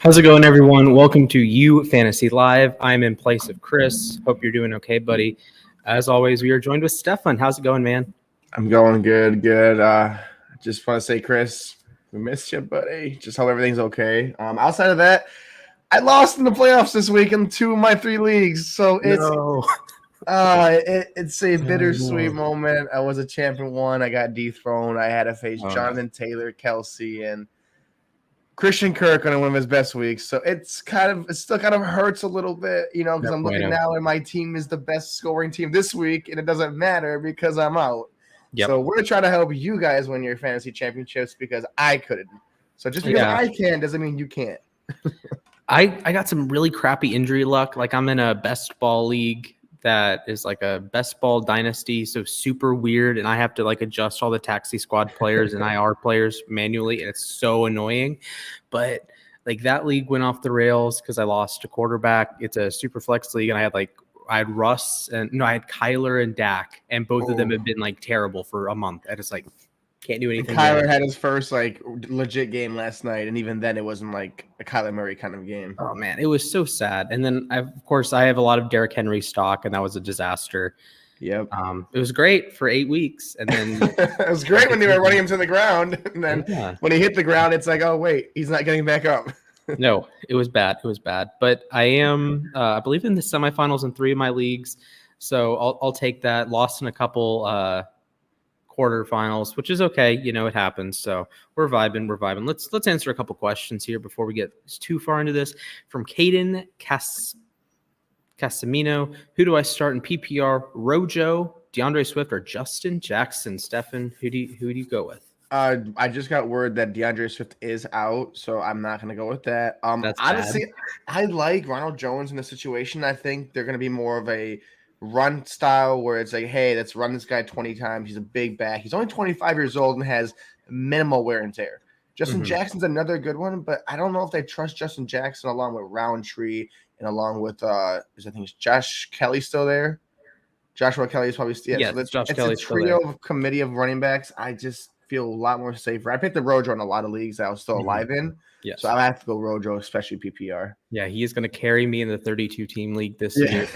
How's it going, everyone? Welcome to You Fantasy Live. I'm in place of Chris. Hope you're doing okay, buddy. As always, we are joined with Stefan. How's it going, man? I'm going good. Just want to say, Chris, we missed you, buddy. Just hope everything's okay. Outside of that, I lost in the playoffs this week in 2 of my 3 leagues, so it's a bittersweet moment. I was a champion one. I got dethroned. I had to face Jonathan Taylor, Kelsey, and Christian Kirk on one of his best weeks. So it still kind of hurts a little bit, because I'm looking now and my team is the best scoring team this week, and it doesn't matter because I'm out. Yep. So we're trying to help you guys win your fantasy championships because I couldn't. So just because I can doesn't mean you can't. I got some really crappy injury luck. Like I'm in a best ball league that is like a best ball dynasty, so super weird, and I have to like adjust all the taxi squad players and IR players manually, and it's so annoying. But like that league went off the rails because I lost a quarterback. It's a super flex league, and I had Russ and I had Kyler and Dak, and both of them have been like terrible for a month. I just like can't do anything. And Kyler had his first like legit game last night, and even then it wasn't like a Kyler Murray kind of game. Oh man, it was so sad. And then of course I have a lot of Derrick Henry stock, and that was a disaster. Yep. It was great for 8 weeks, and then it was great when they were running him to the ground, and then when he hit the ground, it's like, oh wait, he's not getting back up. No, it was bad. It was bad. But I am, I believe, in the semifinals in 3 of my leagues, so I'll take that. Lost in a couple quarterfinals, which is okay. It happens. So we're vibing. Let's answer a couple questions here before we get too far into this. From Caden Casemino, who do I start in PPR? Rojo, DeAndre Swift, or Justin Jackson? Stefan, who do you go with? I just got word that DeAndre Swift is out, so I'm not going to go with that. That's honestly, bad. I like Ronald Jones in the situation. I think they're going to be more of a run style where it's like, hey, let's run this guy 20 times. He's a big back. He's only 25 years old and has minimal wear and tear. Justin Jackson's another good one, but I don't know if they trust Justin Jackson along with Roundtree and along with I think it's Josh Kelly still there. Joshua Kelly is probably still so it's a trio of committee of running backs. I just feel a lot more safer. I picked the Rojo in a lot of leagues that I was still alive in. Yes. So I have to go Rojo, especially PPR. Yeah, he is going to carry me in the 32-team league this week.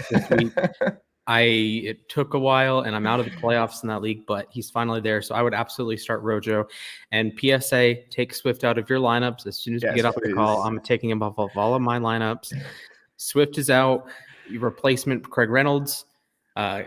It took a while, and I'm out of the playoffs in that league, but he's finally there. So I would absolutely start Rojo. And PSA, take Swift out of your lineups as soon as we get off the call. I'm taking him off of all of my lineups. Swift is out. Replacement Craig Reynolds.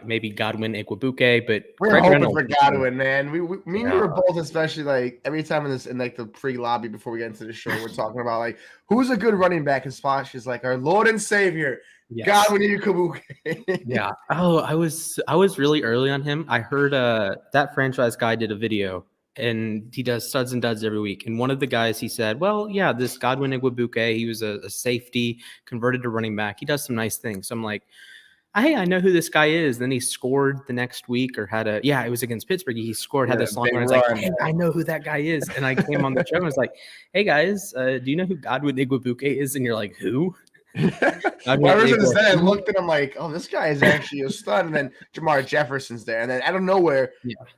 Maybe Godwin Igwebuike, but we're Craig hoping Reynolds, for Godwin, man. We were both, especially like every time in like the pre-lobby before we get into the show, we're talking about like who's a good running back. And Spot is like our Lord and Savior, Godwin Igwebuike. Yeah. Oh, I was really early on him. I heard that franchise guy did a video, and he does studs and duds every week. And one of the guys, he said, well, yeah, this Godwin Igwebuike, he was a safety converted to running back. He does some nice things. So I'm like, hey, I know who this guy is. Then he scored the next week, or it was against Pittsburgh. He scored, had this long run. I was like, hey, I know who that guy is. And I came on the show and was like, hey, guys, do you know who Godwin Igwebuike is? And you're like, who? I looked at him like, oh, this guy is actually a stud. And then Jamar Jefferson's there. And then out of nowhere,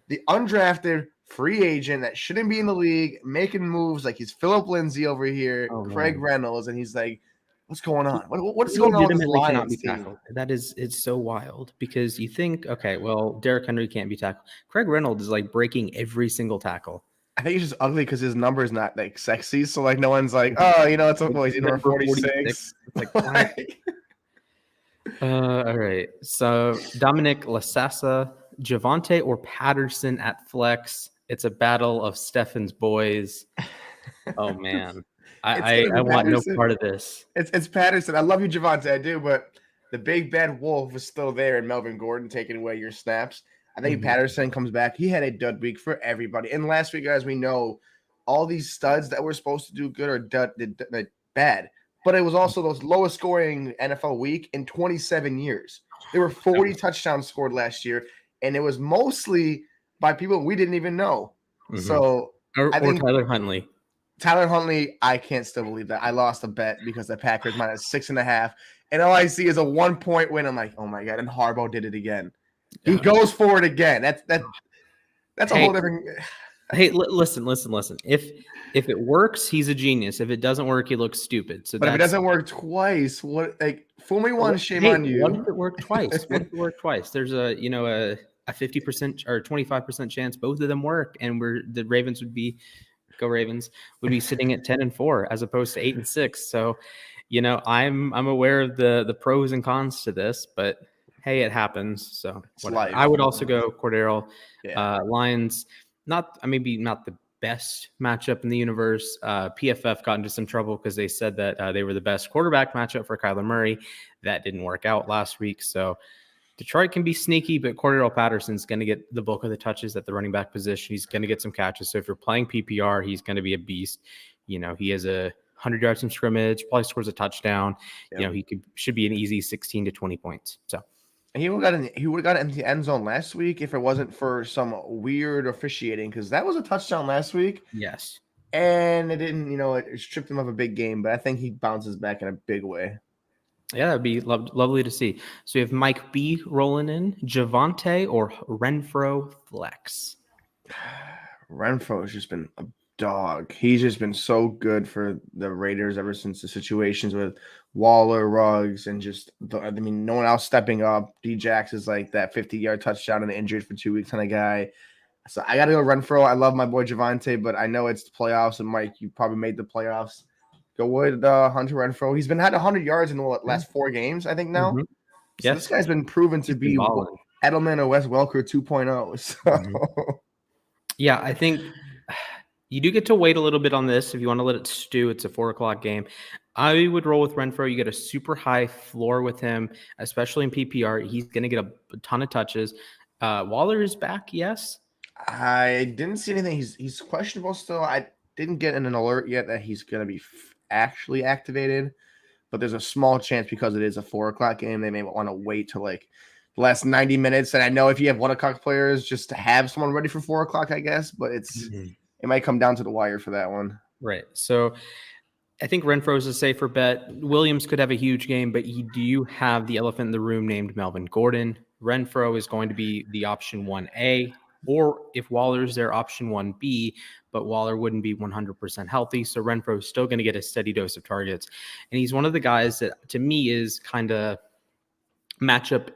the undrafted free agent that shouldn't be in the league, making moves like he's Phillip Lindsay over here, Craig Reynolds, and he's like, what's going on? What's going on with this Lions team? It's so wild because you think, okay, well, Derrick Henry can't be tackled. Craig Reynolds is like breaking every single tackle. I think he's just ugly because his number is not like sexy. So like no one's like, oh, it's a boy. He's number 46. It's like, all right. So Dominic Lasasa, Javonte or Patterson at flex. It's a battle of Stefan's boys. Oh man. I want no part of this. It's Patterson. I love you, Javonte. I do, but the big bad wolf is still there, and Melvin Gordon taking away your snaps. I think Patterson comes back. He had a dud week for everybody. And last week, guys, we know all these studs that were supposed to do good or did bad. But it was also those lowest scoring NFL week in 27 years. There were 40 touchdowns scored last year, and it was mostly by people we didn't even know. So I think Tyler Huntley. Tyler Huntley, I can't still believe that. I lost a bet because the Packers minus 6.5. And all I see is a 1-point win. I'm like, oh my God. And Harbaugh did it again. He goes for it again. That's a whole different. Hey, listen. If it works, he's a genius. If it doesn't work, he looks stupid. So But if it that's doesn't work twice, what? Like, fool me once, shame on what if you. it worked twice? What if it worked twice? There's a 50% or 25% chance both of them work, and the Ravens would be go Ravens would be sitting at 10-4 as opposed to 8-6. So, I'm aware of the pros and cons to this, but hey, it happens. So It's whatever. life. I would also go Cordero. Yeah. Lions, maybe not the best matchup in the universe. PFF got into some trouble because they said that they were the best quarterback matchup for Kyler Murray. That didn't work out last week. So Detroit can be sneaky, but Cordero Patterson's going to get the bulk of the touches at the running back position. He's going to get some catches. So if you're playing PPR, he's going to be a beast. He has 100 yards from scrimmage, probably scores a touchdown. Yep. He should be an easy 16 to 20 points. So He would have got into the end zone last week if it wasn't for some weird officiating, because that was a touchdown last week. yes. And it didn't, it stripped him of a big game, but I think he bounces back in a big way. Yeah, that'd be lovely to see. So we have Mike B rolling in, Javante or Renfro flex. Renfro has just been a dog. He's just been so good for the Raiders ever since the situations with Waller, Ruggs, and no one else stepping up. D-Jax is like that 50-yard touchdown and injured for 2 weeks kind of guy. So I got to go Renfro. I love my boy Javante, but I know it's the playoffs, and Mike, you probably made the playoffs. Go with Hunter Renfro. He's been had 100 yards in the last 4 games, I think now. Mm-hmm. So this guy's been proven to be Edelman or Wes Welker 2.0. So. Mm-hmm. Yeah, I think you do get to wait a little bit on this if you want to let it stew. It's a 4:00 game. I would roll with Renfro. You get a super high floor with him, especially in PPR. He's going to get a ton of touches. Waller is back, yes. I didn't see anything. He's questionable still. I didn't get an alert yet that he's going to be actually activated, but there's a small chance because it is a 4:00 game. They may want to wait till like the last 90 minutes. And I know if you have 1:00 players, just to have someone ready for 4:00, I guess. But it might come down to the wire for that one. Right. So I think Renfro is a safer bet. Williams could have a huge game, but you do have the elephant in the room named Melvin Gordon. Renfro is going to be the option 1A, or if Waller's their option 1B, but Waller wouldn't be 100% healthy. So Renfro is still going to get a steady dose of targets. And he's one of the guys that to me is kind of matchup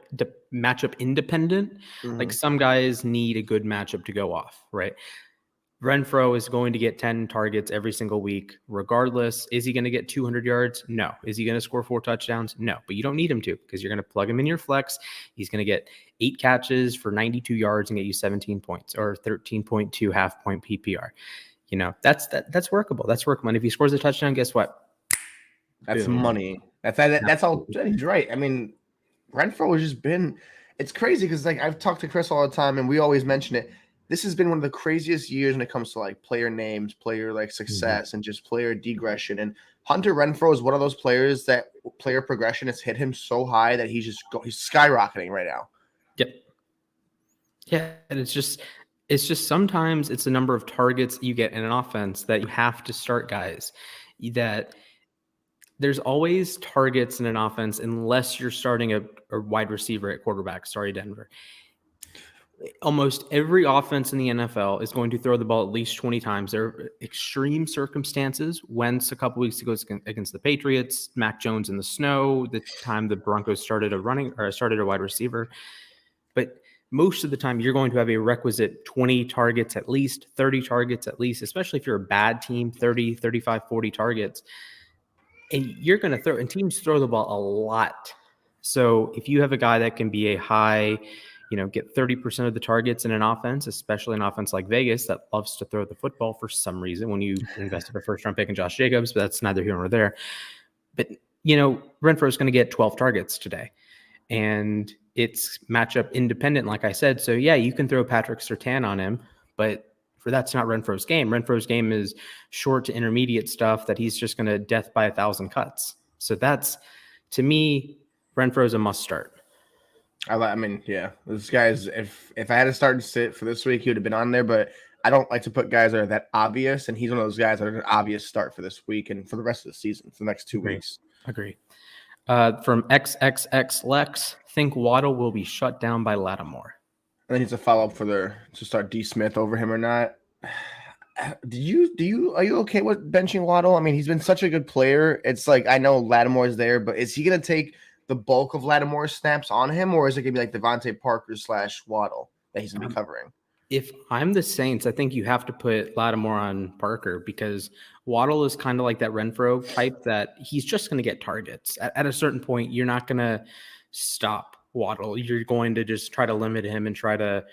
independent. Mm-hmm. Like some guys need a good matchup to go off, right? Renfro is going to get 10 targets every single week, regardless. Is he going to get 200 yards? No. Is he going to score 4 touchdowns? No. But you don't need him to because you're going to plug him in your flex. He's going to get 8 catches for 92 yards and get you 17 points or 13.2 half-point PPR. That's workable. That's workable. And if he scores a touchdown, guess what? That's money. That's all. He's right. I mean, Renfro has just been. It's crazy because I've talked to Chris all the time, and we always mention it. This has been one of the craziest years when it comes to player names, player success, and just player degression. And Hunter Renfro is one of those players that player progression has hit him so high that he's skyrocketing right now. Yep. Yeah, and it's just sometimes it's the number of targets you get in an offense that you have to start guys. That there's always targets in an offense unless you're starting a wide receiver at quarterback. Sorry, Denver. Almost every offense in the NFL is going to throw the ball at least 20 times. There are extreme circumstances. Wentz a couple weeks ago against the Patriots, Mac Jones in the snow, the time the Broncos started a wide receiver. But most of the time, you're going to have a requisite 20 targets at least, 30 targets at least, especially if you're a bad team, 30, 35, 40 targets. And you're going to and teams throw the ball a lot. So if you have a guy that can be a high, get 30% of the targets in an offense, especially an offense like Vegas that loves to throw the football for some reason when you invested a first-round pick in Josh Jacobs, but that's neither here nor there. But, Renfro is going to get 12 targets today. And it's matchup independent, like I said. So, yeah, you can throw Patrick Surtain on him, but that's not Renfro's game. Renfro's game is short to intermediate stuff that he's just going to death by 1,000 cuts. So that's, to me, Renfro's a must start. Yeah, this guy's if I had to start and sit for this week, he would have been on there, but I don't like to put guys that are that obvious, and he's one of those guys that are an obvious start for this week and for the rest of the season, for the next 2 weeks. Agree. From XXX Lex, think Waddle will be shut down by Lattimore. And then he's a follow-up to start D. Smith over him or not. are you okay with benching Waddle? I mean, he's been such a good player. It's like I know Lattimore's there, but is he gonna take the bulk of Lattimore's snaps on him, or is it gonna be like Devontae Parker / Waddle that he's gonna be covering? If I'm the Saints, I think you have to put Lattimore on Parker because Waddle is kind of like that Renfro type that he's just going to get targets. At a certain point, you're not going to stop Waddle. You're going to just try to limit him and try to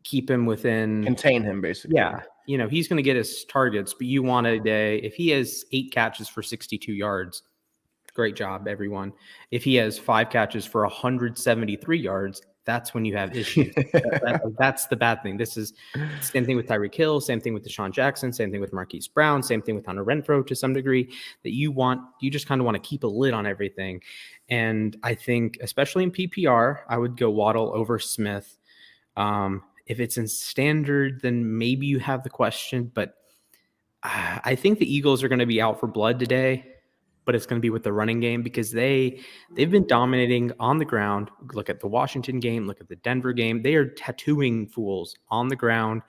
keep him within. Contain him, basically. Yeah. He's going to get his targets, but you want a day. If he has 8 catches for 62 yards, great job, everyone. If he has 5 catches for 173 yards, that's when you have issues. That's the bad thing. This is same thing with Tyreek Hill, same thing with Deshaun Jackson, same thing with Marquise Brown, same thing with Hunter Renfro to some degree, that you just kind of want to keep a lid on everything. And I think, especially in PPR, I would go Waddle over Smith. If it's in standard, then maybe you have the question, but I think the Eagles are going to be out for blood today, but it's going to be with the running game because they've been dominating on the ground. Look at the Washington game, look at the Denver game. They are tattooing fools on the ground,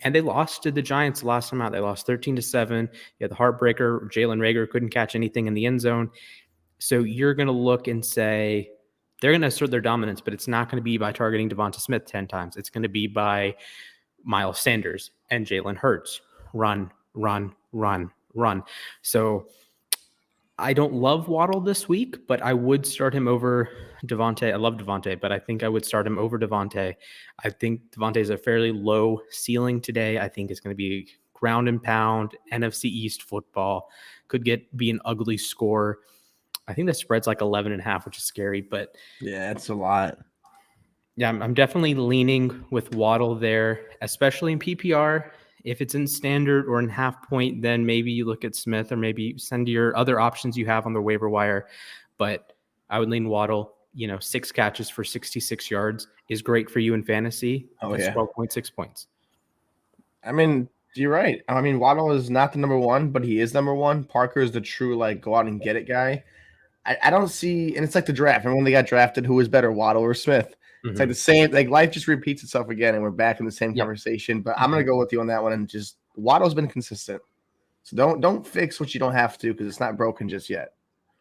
and they lost to the Giants the last time out. They lost 13-7. You had the heartbreaker. Jalen Reagor couldn't catch anything in the end zone. So you're going to look and say they're going to assert their dominance, but it's not going to be by targeting Devonta Smith 10 times. It's going to be by Miles Sanders and Jalen Hurts. Run, run, run, run. So I don't love Waddle this week, but I would start him over Devontae. I love Devontae, but I think I would start him over Devontae. I think Devontae is a fairly low ceiling today. I think it's going to be ground and pound, NFC East football. Could be an ugly score. I think the spread's like 11.5, which is scary, but yeah, it's a lot. Yeah, I'm definitely leaning with Waddle there, especially in PPR. If it's in standard or in half point, then maybe you look at Smith or maybe send your other options you have on the waiver wire. But I would lean Waddle. 6 catches for 66 yards is great for you in fantasy. Oh, yeah. 12.6 points. I mean, you're right. I mean, Waddle is not the number one, but he is number one. Parker is the true, go out and get it guy. I don't see, and it's like the draft. Remember when they got drafted, who was better, Waddle or Smith? Mm-hmm. It's like the same, life just repeats itself again, and we're back in the same conversation. But I'm going to go with you on that one, and just Waddle's been consistent. So don't fix what you don't have to because it's not broken just yet.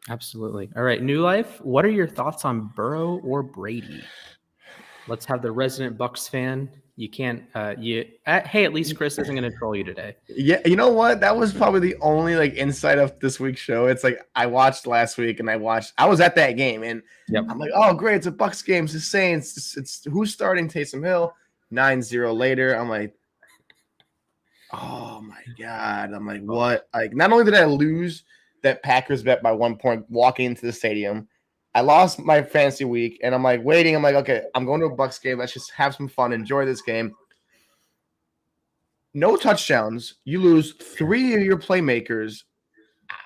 Absolutely. All right, New Life, what are your thoughts on Burrow or Brady? Let's have the resident Bucs fan. You can't. Hey, at least Chris isn't going to troll you today. Yeah, you know what? That was probably the only insight of this week's show. It's I watched last week and I was at that game and I'm like, oh great, it's a Bucs game. It's the Saints. It's who's starting? Taysom Hill. 9-0 later. I'm like, oh my god. I'm like, what? Not only did I lose that Packers bet by 1 point walking into the stadium, I lost my fantasy week, and I'm waiting. I'm okay, I'm going to a Bucs game. Let's just have some fun, enjoy this game. No touchdowns. You lose 3 of your playmakers.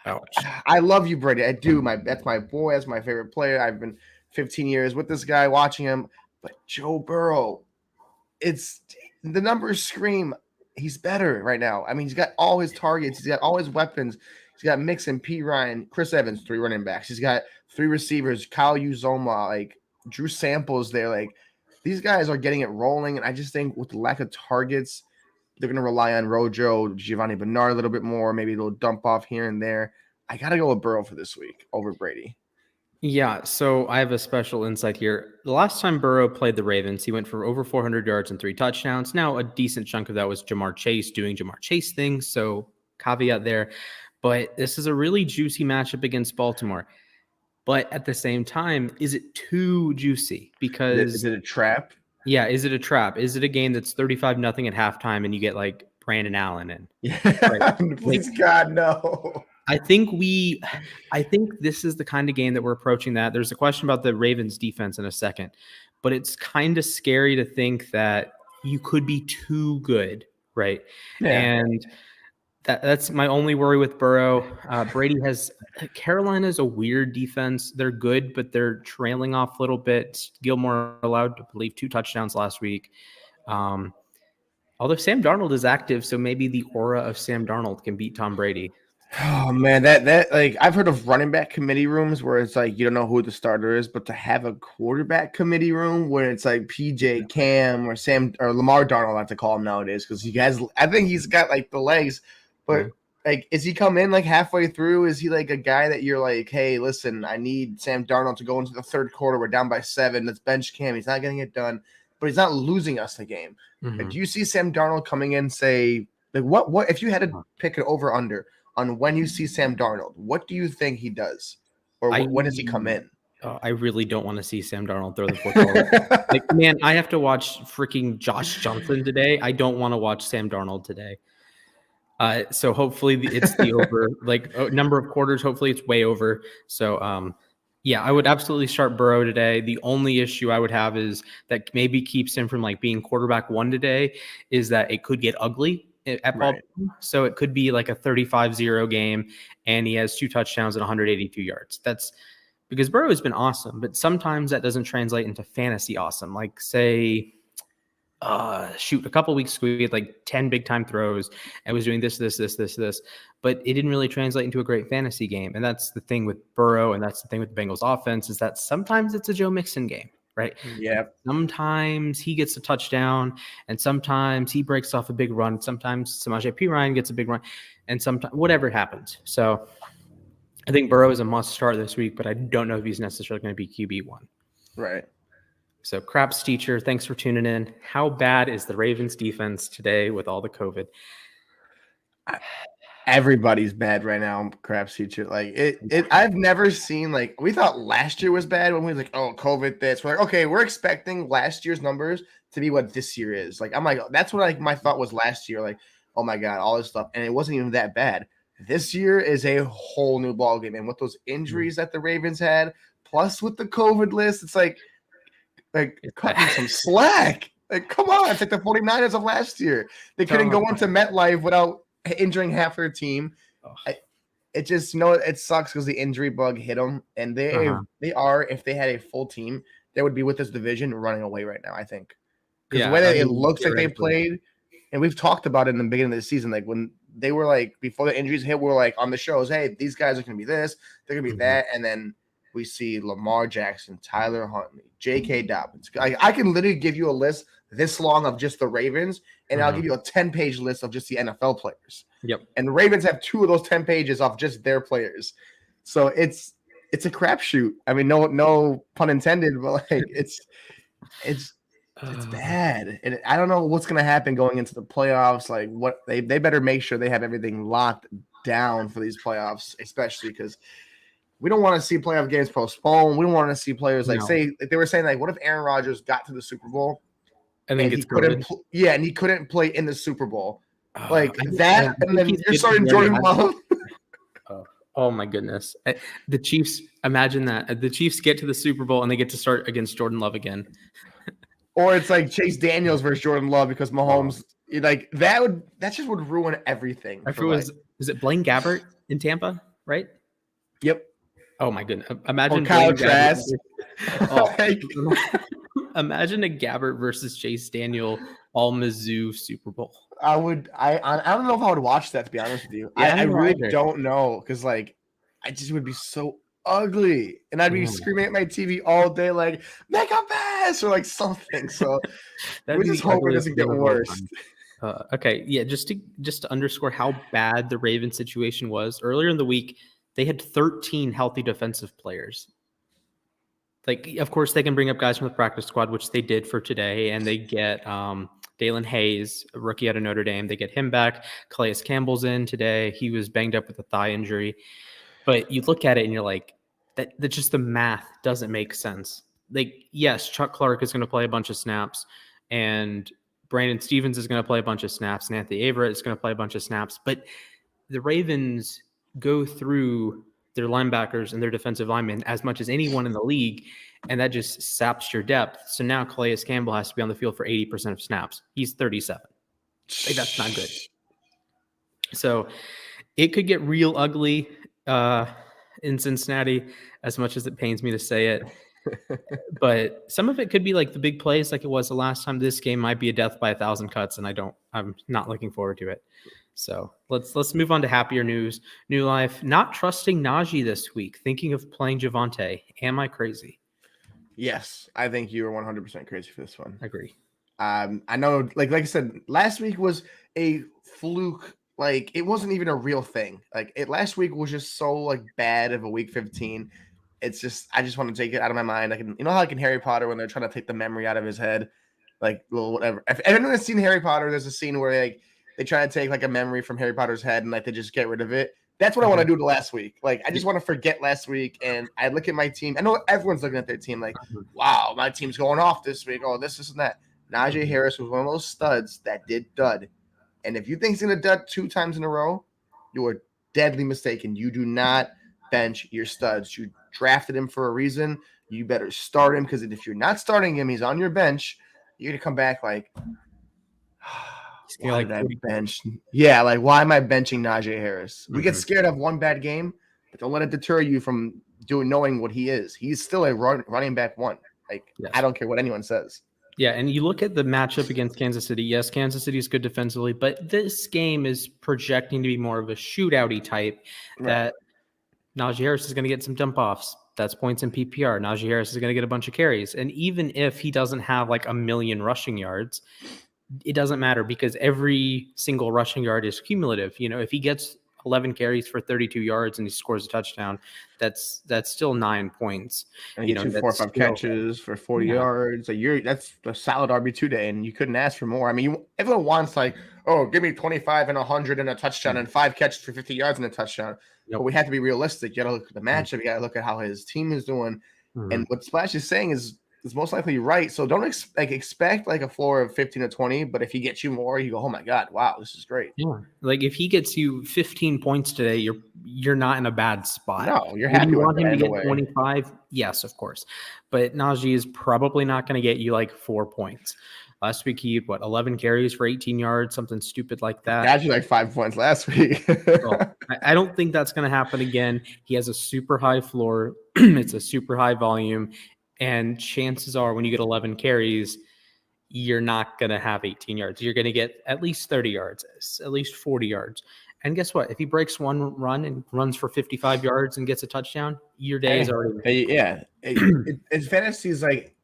Ouch. I love you, Brady. I do. That's my boy. That's my favorite player. I've been 15 years with this guy, watching him. But Joe Burrow, it's the numbers scream he's better right now. I mean, he's got all his targets. He's got all his weapons. He's got Mixon, P. Ryan, Chris Evans, 3 running backs. He's got 3 receivers, Kyle Uzoma, Drew Samples there. These guys are getting it rolling. And I just think with the lack of targets, they're going to rely on Rojo, Giovanni Bernard a little bit more, maybe a little dump off here and there. I got to go with Burrow for this week over Brady. Yeah, so I have a special insight here. The last time Burrow played the Ravens, he went for over 400 yards and 3 touchdowns. Now, a decent chunk of that was Jamar Chase doing Jamar Chase things, so caveat there. But this is a really juicy matchup against Baltimore. But at the same time, is it too juicy? Because is it a trap? Yeah, is it a trap? Is it a game that's 35-0 at halftime and you get Brandon Allen in? Yeah, right? Please God, no. I think this is the kind of game that we're approaching that. There's a question about the Ravens defense in a second, but it's kind of scary to think that you could be too good, right? Yeah. And that's my only worry with Burrow. Carolina's a weird defense. They're good, but they're trailing off a little bit. Gilmore allowed to believe 2 touchdowns last week. Although Sam Darnold is active, so maybe the aura of Sam Darnold can beat Tom Brady. Oh man, that like I've heard of running back committee rooms where it's like you don't know who the starter is, but to have a quarterback committee room where it's like PJ, Cam, or Sam or Lamar Darnold, I have to call him nowadays because he has. I think he's got like the legs, but like, is he come in like halfway through? Is he like a guy that you're like, hey, listen, I need Sam Darnold to go into the third quarter. We're down by 7. Let's bench Cam. He's not getting it done, but he's not losing us the game. Like, do you see Sam Darnold coming in? Say like what if you had to pick it over under on when you see Sam Darnold, what do you think he does? Or when does he come in? I really don't want to see Sam Darnold throw the football. Like, man, I have to watch freaking Josh Johnson today. I don't want to watch Sam Darnold today. So hopefully it's the over, like number of quarters. Hopefully it's way over. So, yeah, I would absolutely start Burrow today. The only issue I would have is that maybe keeps him from like being quarterback 1 today is that it could get ugly at ball. So it could be like a 35-0 game and he has 2 touchdowns and 182 yards. That's because Burrow has been awesome, but sometimes that doesn't translate into fantasy awesome. Like say, a couple weeks ago, we had like 10 big time throws and was doing this, but it didn't really translate into a great fantasy game. And that's the thing with Burrow. And that's the thing with the Bengals offense is that sometimes it's a Joe Mixon game, right? Yeah. Sometimes he gets a touchdown and sometimes he breaks off a big run. Sometimes Samaje Perine gets a big run and sometimes whatever happens. So I think Burrow is a must start this week, but I don't know if he's necessarily going to be QB1. Right. So Craps teacher, thanks for tuning in. How bad is the Ravens defense today with all the COVID? Everybody's bad right now, Craps teacher. Like it I've never seen like we thought last year was bad when we was like, oh, COVID this. We're like, okay, we're expecting last year's numbers to be what this year is. Like I'm like, that's what like my thought was last year. Like, oh my God, all this stuff. And it wasn't even that bad. This year is a whole new ballgame. And with those injuries that the Ravens had, plus with the COVID list, it's like cut me some slack. Like, come on. It's like the 49ers of last year. They couldn't go into MetLife without injuring half their team. It just, it sucks because the injury bug hit them. And they are, if they had a full team, they would be with this division running away right now, I think. Because the way that it looks like they played, and we've talked about it in the beginning of the season, like when they were like, before the injuries hit, we were like on the shows, hey, these guys are going to be this, they're going to be that. And then we see Lamar Jackson, Tyler Huntley, J.K. Dobbins. I can literally give you a list this long of just the Ravens, and I'll give you a 10-page list of just the NFL players. Yep. And the Ravens have 2 of those 10 pages of just their players. So it's a crapshoot. I mean, no pun intended, but like it's bad. And I don't know what's gonna happen going into the playoffs. Like what they better make sure they have everything locked down for these playoffs, especially because we don't want to see playoff games postponed. We don't want to see players say they were saying like, what if Aaron Rodgers got to the Super Bowl and he couldn't, and he couldn't play in the Super Bowl, and then you're starting Jordan Love. Oh my goodness! The Chiefs. Imagine that the Chiefs get to the Super Bowl and they get to start against Jordan Love again. Or it's like Chase Daniels versus Jordan Love because Mahomes like that just would ruin everything. Is it Blaine Gabbert in Tampa, right? Yep. Oh my goodness! Imagine Kyle Trask. Imagine a Gabbert versus Chase Daniel all Mizzou Super Bowl. I don't know if I would watch that, to be honest with you. I really don't know because like I just would be so ugly and I'd be screaming at my TV all day like make a pass or like something. So we just hope it doesn't get worse. Okay, yeah, just to underscore how bad the Ravens situation was earlier in the week. They had 13 healthy defensive players. Like, of course, they can bring up guys from the practice squad, which they did for today, and they get Dalen Hayes, a rookie out of Notre Dame. They get him back. Calais Campbell's in today. He was banged up with a thigh injury. But you look at it and you're like, that just the math doesn't make sense. Like, yes, Chuck Clark is going to play a bunch of snaps, and Brandon Stevens is going to play a bunch of snaps, and Anthony Averett is going to play a bunch of snaps. But the Ravens go through their linebackers and their defensive linemen as much as anyone in the league, and that just saps your depth. So now Calais Campbell has to be on the field for 80% of snaps. He's 37. Like, that's not good. So it could get real ugly in Cincinnati, as much as it pains me to say it. But some of it could be like the big plays like it was the last time. This game might be a death by 1,000 cuts, and I'm not looking forward to it. So let's move on to happier news. New life. Not trusting Najee this week. Thinking of playing Javonte. Am I crazy? Yes, I think you were 100% crazy for this one. Agree. I know, like I said, last week was a fluke. Like it wasn't even a real thing. Like last week was just so like bad of a week 15. It's just I just want to take it out of my mind. I can, you know how like in Harry Potter when they're trying to take the memory out of his head, like little whatever. If anyone has seen Harry Potter, there's a scene where like they try to take like a memory from Harry Potter's head and like they just get rid of it. That's what I want to do to last week. Like I just want to forget last week and I look at my team. I know everyone's looking at their team like, wow, my team's going off this week. Oh, this and that. Najee Harris was one of those studs that did dud. And if you think he's going to dud 2 times in a row, you are deadly mistaken. You do not bench your studs. You drafted him for a reason. You better start him because if you're not starting him, he's on your bench. You're going to come back like, why did I bench? Yeah, like why am I benching Najee Harris? We get scared of one bad game, but don't let it deter you from knowing what he is. He's still a running back one. Like I don't care what anyone says. Yeah, and you look at the matchup against Kansas City. Yes, Kansas City is good defensively, but this game is projecting to be more of a shootout-y type that Najee Harris is going to get some dump-offs. That's points in PPR. Najee Harris is going to get a bunch of carries. And even if he doesn't have like a million rushing yards, it doesn't matter because every single rushing yard is cumulative. You know, if he gets 11 carries for 32 yards and he scores a touchdown, that's still 9 points. And you know, 4 or 5 catches for 40 yards. That's a solid RB2 day, and you couldn't ask for more. I mean, everyone wants like, oh, give me 25 and 100 and a touchdown and 5 catches for 50 yards and a touchdoon. But we have to be realistic. You got to look at the matchup. You got to look at how his team is doing. And what Splash is saying is most likely right. So don't expect like a floor of 15 to 20. But if he gets you more, you go, oh my God, wow, this is great. Yeah, like if he gets you 15 points today, you're not in a bad spot. No, you're happy. You want him to get 25? Yes, of course. But Najee is probably not going to get you like 4 points. Last week he had 11 carries for 18 yards, something stupid like that. Actually, like 5 points last week. Well, I don't think that's going to happen again. He has a super high floor. It's a super high volume. And chances are when you get 11 carries, you're not going to have 18 yards. You're going to get at least 30 yards, at least 40 yards. And guess what? If he breaks one run and runs for 55 yards and gets a touchdown, your day is already made. Yeah. It's fantasy is like,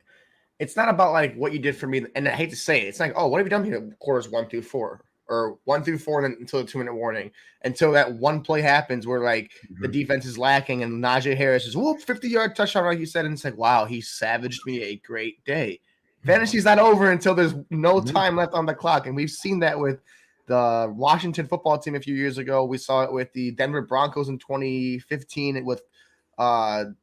it's not about like what you did for me. And I hate to say it. It's like, oh, what have you done here? Quarters 1 through 4 or 1 through 4 and then until the 2-minute warning, until that one play happens where like the defense is lacking and Najee Harris is 50-yard touchdown, like you said. And it's like, wow, he savaged me a great day. Fantasy's not over until there's no time left on the clock. And we've seen that with the Washington football team a few years ago. We saw it with the Denver Broncos in 2015 with AJ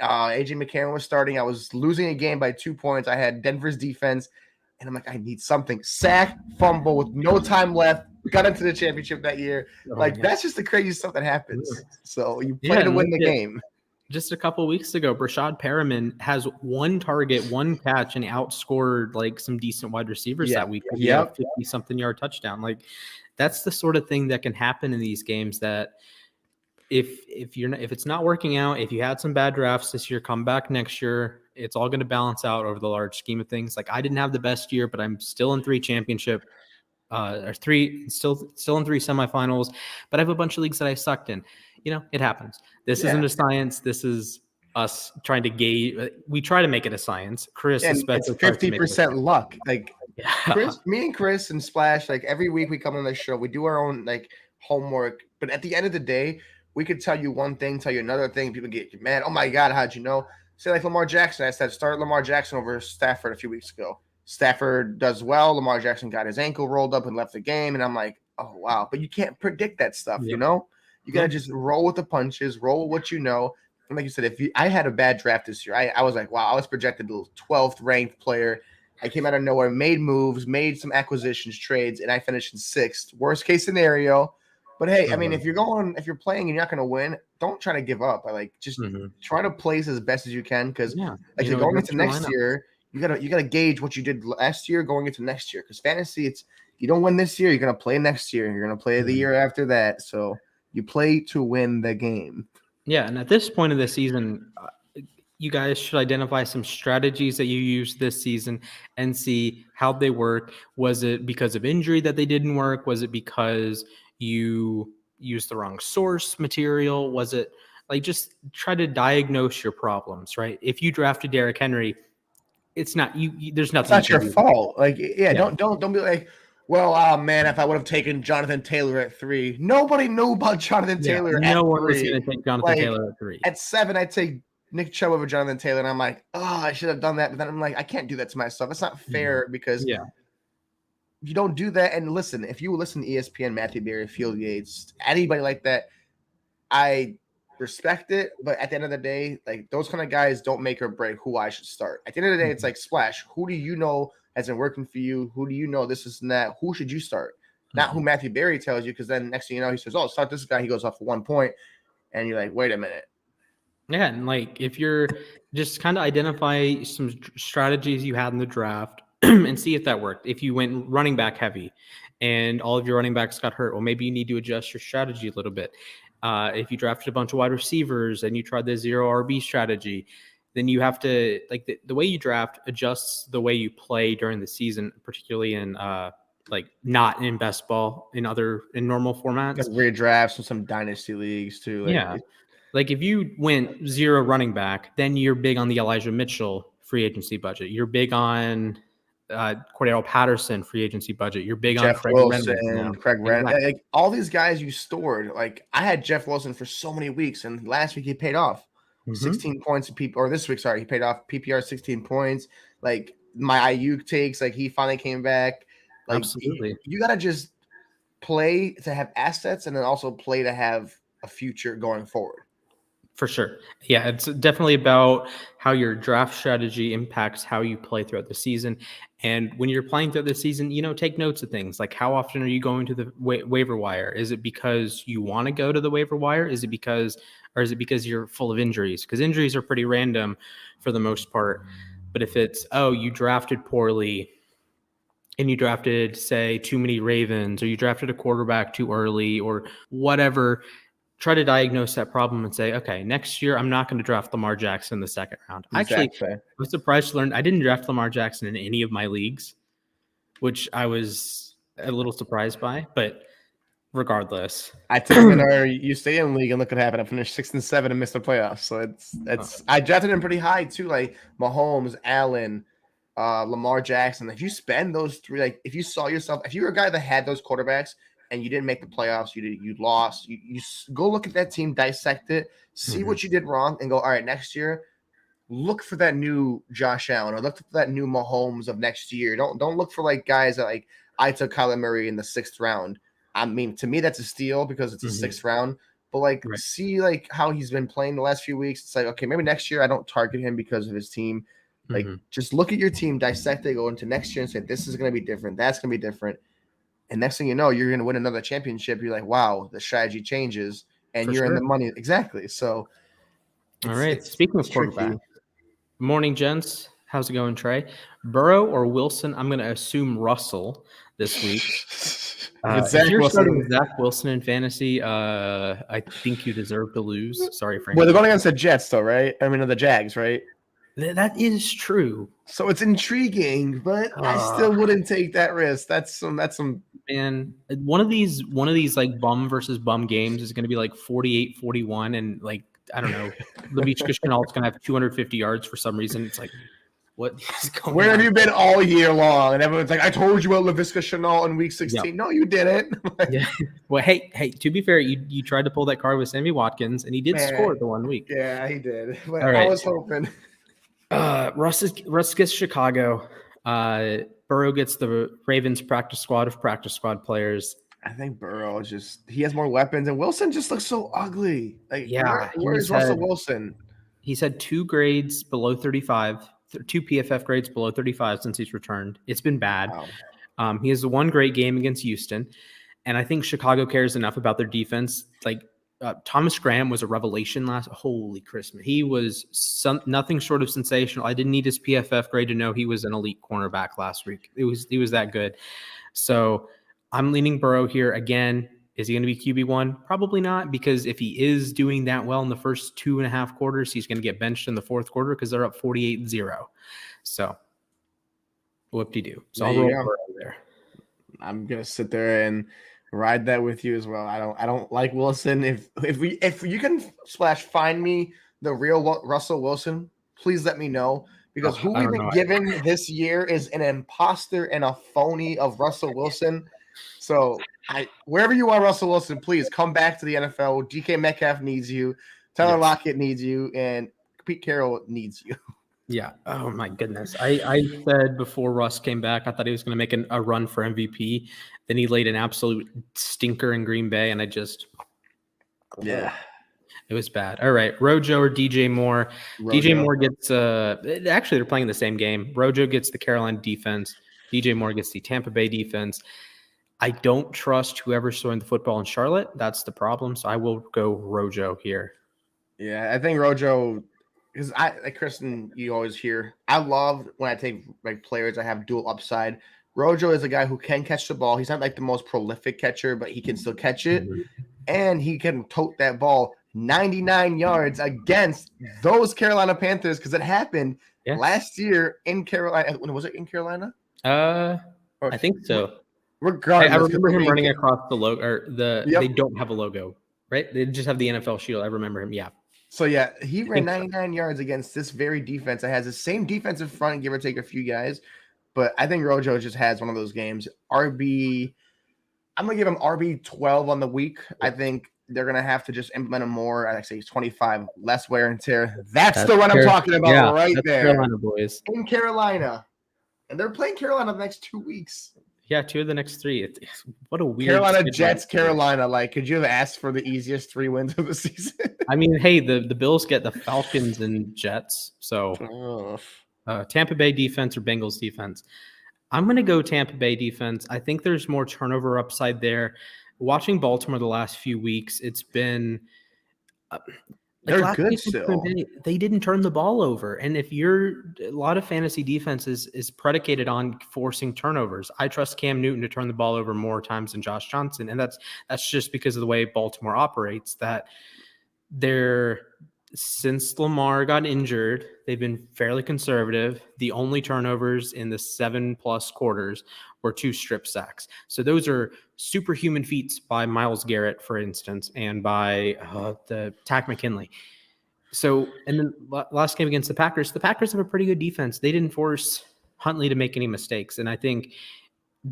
McCarron was starting. I was losing a game by 2 points. I had Denver's defense, and I'm like, I need something. Sack, fumble with no time left. Got into the championship that year. That's just the crazy stuff that happens. So you play to win the game. Just a couple of weeks ago, Brashad Perriman has 1 target, 1 catch, and outscored like some decent wide receivers that week. Yeah, 50-something yard touchdown. Like that's the sort of thing that can happen in these games. That if it's not working out, if you had some bad drafts this year, come back next year. It's all going to balance out over the large scheme of things. Like I didn't have the best year, but I'm still in 3 championship. Or 3 still in 3 semifinals, but I have a bunch of leagues that I sucked in. You know, it happens. This isn't a science. This is us trying to gauge. We try to make it a science. Chris, and it's 50% luck. Like Chris, me and Chris and Splash, like every week we come on this show, we do our own like homework. But at the end of the day, we could tell you one thing, tell you another thing. People get mad. Oh my God, how'd you know? Say like Lamar Jackson. I said start Lamar Jackson over Stafford a few weeks ago. Stafford does well. Lamar Jackson got his ankle rolled up and left the game. And I'm like, oh, wow. But you can't predict that stuff, you know? You got to just roll with the punches, roll with what you know. And like you said, I had a bad draft this year. I was like, wow, I was projected the 12th ranked player. I came out of nowhere, made moves, made some acquisitions, trades, and I finished in 6th. Worst case scenario. But hey, I mean, if you're playing and you're not going to win, don't try to give up. Just try to place as best as you can because you're going into next year. You gotta gauge what you did last year going into next year because fantasy, it's you don't win this year, you're gonna play next year, you're gonna play the year after that. So you play to win the game. Yeah, and at this point of the season, you guys should identify some strategies that you used this season and see how they work. Was it because of injury that they didn't work? Was it because you used the wrong source material? Was it like just try to diagnose your problems, right? If you drafted Derrick Henry, it's not there's It's nothing you not can your do. fault. Like, yeah, Yeah. don't be like, well, oh man, if I would have taken Jonathan Taylor at 3, nobody knew about Jonathan Yeah. Taylor at No one was 3. going to take Jonathan Like Taylor at 3. at 7, I'd take Nick Chubb over Jonathan Taylor, and I'm like, oh, I should have done that. But then I'm like, I can't do that to myself. It's not fair because Yeah. you don't do that. And listen, if you listen to ESPN, Matthew Berry, Field Yates, anybody like that, I respect it. But at the end of the day, like those kind of guys don't make or break who I should start. At the end of the day, it's like Splash. Who do you know has been working for you? Who do you know this is and that? Who should you start? Not who Matthew Berry tells you, because then next thing you know, he says, oh, start this guy. He goes off for 1 point. And you're like, wait a minute. Yeah, and like if you're just kind of identify some strategies you had in the draft and see if that worked. If you went running back heavy and all of your running backs got hurt, well, maybe you need to adjust your strategy a little bit. If you drafted a bunch of wide receivers and you tried the zero RB strategy, then you have to like the way you draft adjusts the way you play during the season, particularly in like not in best ball in normal formats. Got weird drafts and some dynasty leagues too. Like, yeah. Like if you went zero running back, then you're big on the Elijah Mitchell free agency budget. You're big on Cordero Patterson free agency budget. You're big Jeff on Craig Wilson, Renfro. Craig Renfro. Exactly. Like, all these guys you stored. Like I had Jeff Wilson for so many weeks, and last week he paid off 16 points. Or this week, sorry, he paid off PPR 16 points. Like my Ayuk takes, like he finally came back. Like Absolutely. you gotta just play to have assets, and then also play to have a future going forward. For sure. Yeah, it's definitely about how your draft strategy impacts how you play throughout the season. And when you're playing throughout the season, take notes of things like how often are you going to the waiver wire? Is it because you want to go to the waiver wire? Is it because you're full of injuries? Because injuries are pretty random for the most part. But if it's, you drafted poorly and you drafted, say, too many Ravens, or you drafted a quarterback too early or whatever, try to diagnose that problem and say, okay, next year I'm not going to draft Lamar Jackson in the second round. Exactly. Actually, I was surprised to learn I didn't draft Lamar Jackson in any of my leagues, which I was a little surprised by. But regardless, I took him in our uSTADIUM league, and look what happened. I finished 6 and 7 and missed the playoffs. So it's I drafted him pretty high too, like Mahomes, Allen, Lamar Jackson. If you spend those three, like if you saw yourself, if you were a guy that had those quarterbacks and you didn't make the playoffs, you lost. You go look at that team, dissect it, see what you did wrong, and go, all right, next year, look for that new Josh Allen or look for that new Mahomes of next year. Don't look for like guys that like I took Kyler Murray in the 6th round. I mean, to me, that's a steal because it's a 6th round. But like, see like how he's been playing the last few weeks. It's like, okay, maybe next year I don't target him because of his team. Like, just look at your team, dissect it, go into next year and say, this is going to be different. That's going to be different. And next thing you know, you're going to win another championship. You're like, wow, the strategy changes, and you're in the money. Exactly. So, all right. Speaking of quarterback, morning, gents. How's it going, Trey? Burrow or Wilson? I'm going to assume Russell this week. If you're starting with Zach Wilson in fantasy, I think you deserve to lose. Sorry, Frank. Well, they're going against the Jets, though, right? I mean, the Jags, right? That is true. So it's intriguing, but I still wouldn't take that risk. That's some. Man, one of these like bum versus bum games is going to be like 48-41, and like I don't know, Laviska Shenault's going to have 250 yards for some reason. It's like, what is going on? Where have you been all year long? And everyone's like, I told you about Laviska Shenault in week 16. Yep. No, you didn't. Yeah. Well, hey, to be fair, you tried to pull that card with Sammy Watkins, and he did score the 1 week. Yeah, he did. But I was hoping. Russ gets Chicago. Burrow gets the Ravens practice squad of practice squad players. I think Burrow he has more weapons, and Wilson just looks so ugly. Like, yeah, where is Russell Wilson? He's had 2 grades below 35, 2 PFF grades below 35 since he's returned. It's been bad. Wow. He has the 1 great game against Houston, and I think Chicago cares enough about their defense. Like Thomas Graham was a revelation last. Holy Christmas, he was nothing short of sensational. I didn't need his PFF grade to know he was an elite cornerback last week. He was that good. So I'm leaning Burrow here again. Is he going to be QB1? Probably not, because if he is doing that well in the first 2.5 quarters, he's going to get benched in the fourth quarter because they're up 48-0. So, whoop-de-doo. So I'll roll over there. I'm gonna sit there and ride that with you as well. I don't like Wilson. If you can find me the real Russell Wilson, please let me know, because who we've been given this year is an imposter and a phony of Russell Wilson. So wherever you are, Russell Wilson, please come back to the NFL. DK Metcalf needs you. Tyler Lockett needs you, and Pete Carroll needs you. Yeah. Oh my goodness. I said before Russ came back, I thought he was going to make a run for MVP. Then he laid an absolute stinker in Green Bay, and it was bad. All right, Rojo or DJ Moore. DJ Moore gets actually they're playing the same game. Rojo gets the Carolina defense. DJ Moore gets the Tampa Bay defense. I don't trust whoever's throwing the football in Charlotte. That's the problem. So I will go Rojo here. Yeah, I think Rojo. Because like Kristen, you always hear, I love when I take like players that have dual upside. Rojo is a guy who can catch the ball. He's not like the most prolific catcher, but he can still catch it. And he can tote that ball 99 yards against those Carolina Panthers, because it happened last year in Carolina. Was it in Carolina? I think so. Regardless, I remember him running across the logo, or they don't have a logo, right? They just have the NFL shield. I remember him. Yeah. So, yeah, he ran 99 yards against this very defense that has the same defensive front, give or take a few guys. But I think Rojo just has one of those games. I'm going to give him RB 12 on the week. I think they're going to have to just implement him more. I'd say he's 25, less wear and tear. That's the one I'm talking about right there. Carolina boys. In Carolina. And they're playing Carolina the next 2 weeks. Yeah, 2 of the next 3. What a weird Carolina Jets, Carolina. Like, could you have asked for the easiest 3 wins of the season? I mean, hey, the Bills get the Falcons and Jets. So Tampa Bay defense or Bengals defense. I'm going to go Tampa Bay defense. I think there's more turnover upside there. Watching Baltimore the last few weeks, it's been they're good still. They didn't turn the ball over. And if a lot of fantasy defense is predicated on forcing turnovers. I trust Cam Newton to turn the ball over more times than Josh Johnson. And that's just because of the way Baltimore operates, that since Lamar got injured, they've been fairly conservative. The only turnovers in the 7+ quarters were 2 strip sacks. So those are superhuman feats by Myles Garrett, for instance, and by the Takk McKinley. So, and then last game against the Packers have a pretty good defense. They didn't force Huntley to make any mistakes. And I think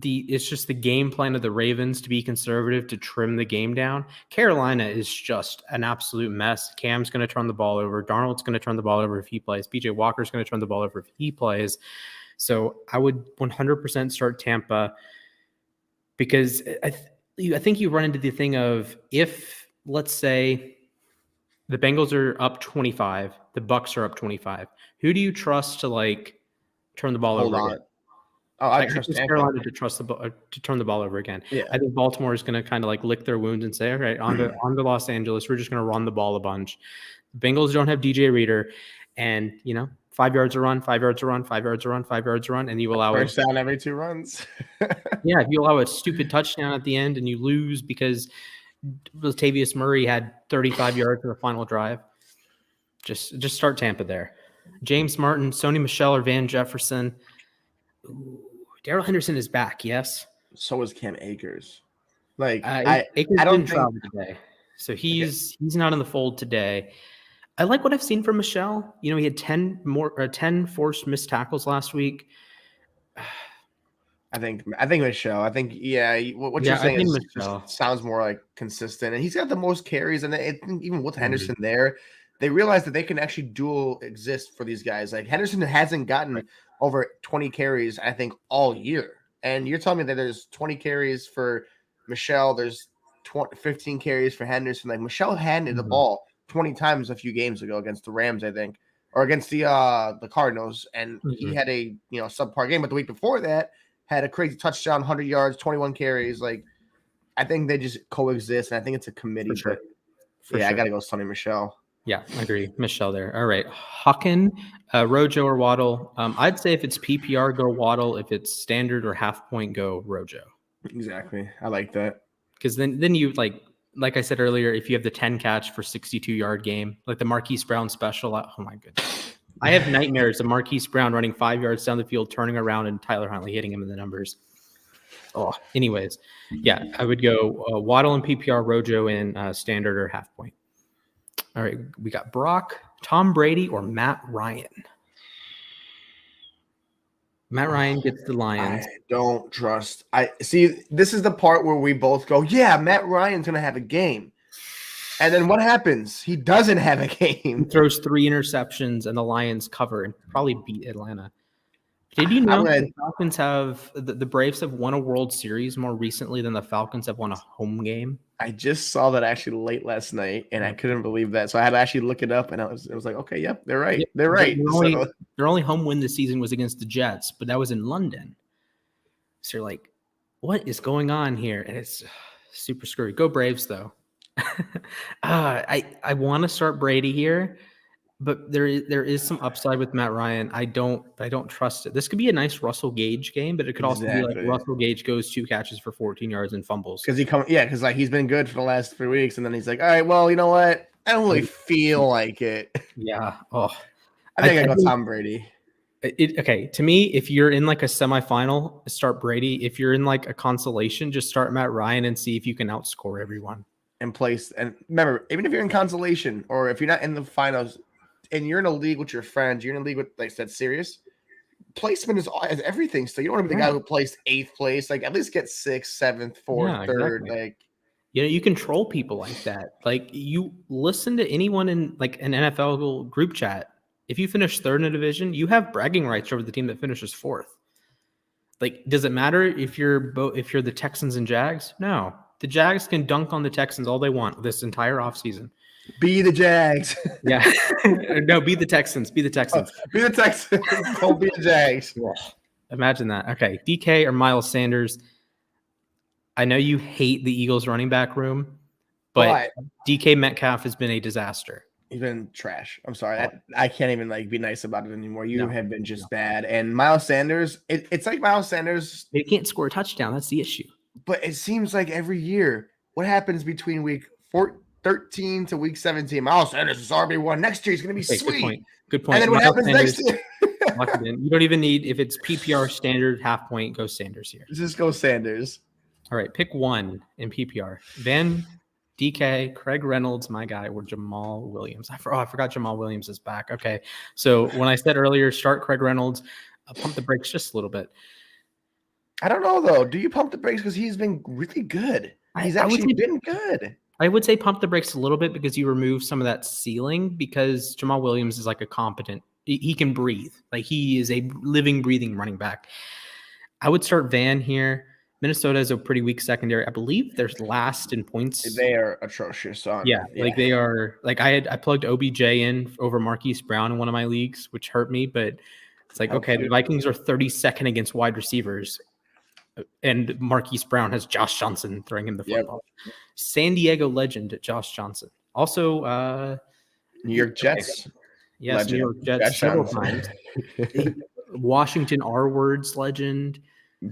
it's just the game plan of the Ravens to be conservative, to trim the game down. Carolina is just an absolute mess. Cam's going to turn the ball over. Darnold's going to turn the ball over if he plays. PJ Walker's going to turn the ball over if he plays. So I would 100% start Tampa, because I think you run into the thing of, if, let's say, the Bengals are up 25, the Bucs are up 25. Who do you trust to turn the ball over again? I trust Carolina to turn the ball over again. Yeah. I think Baltimore is going to kind of lick their wounds and say, all right, on to Los Angeles. We're just going to run the ball a bunch. The Bengals don't have DJ Reader, and 5 yards a run, 5 yards a run, 5 yards a run, 5 yards a run, and you allow first down every 2 runs. Yeah, if you allow a stupid touchdown at the end and you lose because Latavius Murray had 35 yards in the final drive, just start Tampa there. James Martin, Sony Michel, or Van Jefferson. Darrell Henderson is back, yes. So is Cam Akers. Akers I don't didn't travel today, so he's not in the fold today. I like what I've seen from Michel. He had 10 forced missed tackles last week. I think Michel. I think what you're saying sounds more consistent, and he's got the most carries. And I think even with Henderson there, they realize that they can actually dual exist for these guys. Like, Henderson hasn't gotten over 20 carries, I think, all year. And you're telling me that there's 20 carries for Michel, there's 15 carries for Henderson. Like, Michel handed the ball 20 times a few games ago against the Rams, I think, or against the Cardinals, and he had a subpar game. But the week before that, had a crazy touchdown, 100 yards, 21 carries. Like, I think they just coexist, and I think it's a committee. For sure. I got to go Sonny Michel. Yeah, I agree. Michel there. All right. Hawkin, Rojo or Waddle. I'd say if it's PPR, go Waddle. If it's standard or half point, go Rojo. Exactly. I like that. because then you like I said earlier, if you have the 10 catch for 62-yard game, like the Marquise Brown special, oh my goodness. I have nightmares of Marquise Brown running 5 yards down the field, turning around, and Tyler Huntley hitting him in the numbers. Oh, anyways, yeah, I would go Waddle in PPR, Rojo in standard or half point. All right, we got Brock, Tom Brady, or Matt Ryan. Matt Ryan gets the Lions. I don't trust. I see. This is the part where we both go, yeah, Matt Ryan's going to have a game. And then what happens? He doesn't have a He game. throws 3 interceptions, and the Lions cover and probably beat Atlanta. Did you know the Falcons have the Braves have won a World Series more recently than the Falcons have won a home game? I just saw that actually late last night, and I couldn't believe that. So I had to actually look it up, and it was like, okay, yep, they're right. Yep, they're right. Their only home win this season was against the Jets, but that was in London. So you're like, what is going on here? And it's super screwy. Go Braves, though. I want to start Brady here, but there is some upside with Matt Ryan. I don't trust it. This could be a nice Russell Gage game, but it could also be like Russell Gage goes 2 catches for 14 yards and fumbles. Because like he's been good for the last 3 weeks, and then he's like, all right, well, you know what? I don't really feel like it. Yeah. Oh, I think I go Tom Brady. Okay, to me, if you're in like a semifinal, start Brady. If you're in like a consolation, just start Matt Ryan and see if you can outscore everyone. And remember, even if you're in consolation or if you're not in the finals and you're in a league with your friends, you're in a league with, like I said, serious placement is everything. So you don't want to be the guy who placed 8th place. Like at least get 6th, 7th, 4th, 3rd. Exactly. Like, you control people like that. Like you listen to anyone in like an NFL group chat. If you finish 3rd in a division, you have bragging rights over the team that finishes 4th. Like, does it matter if you're the Texans and Jags? No. The Jags can dunk on the Texans all they want this entire offseason. Be the Jags. Yeah. No, be the Texans. Be the Texans. Be the Texans. Don't be the Jags. Imagine that. Okay. DK or Miles Sanders. I know you hate the Eagles running back room, but DK Metcalf has been a disaster. He's been trash. I'm sorry. I can't even be nice about it anymore. You have been just bad. And Miles Sanders, it's like Miles Sanders. They can't score a touchdown. That's the issue. But it seems like every year, what happens between week 13 to week 17? Miles Sanders is RB1. Next year, he's going to be sweet. Good point. And then what happens next year? You don't even need, if it's PPR standard half point, go Sanders here. Just go Sanders. All right, pick one in PPR. Van, DK, Craig Reynolds, my guy, or Jamal Williams. I forgot Jamal Williams is back. Okay, so when I said earlier, start Craig Reynolds, pump the brakes just a little bit. I don't know, though. Do you pump the brakes? Because he's been really good. He's actually been good. I would say pump the brakes a little bit because you remove some of that ceiling because Jamal Williams is like a competent – he can breathe. Like he is a living, breathing running back. I would start Van here. Minnesota is a pretty weak secondary. I believe they're last in points. They are atrocious. Yeah, like they are – like I plugged OBJ in over Marquise Brown in one of my leagues, which hurt me. But it's like, okay, the Vikings are 32nd against wide receivers. And Marquise Brown has Josh Johnson throwing him the football. Yep. San Diego legend Josh Johnson. Also, New York Jets. Yes, legend. New York Jets several times. Washington R-words legend.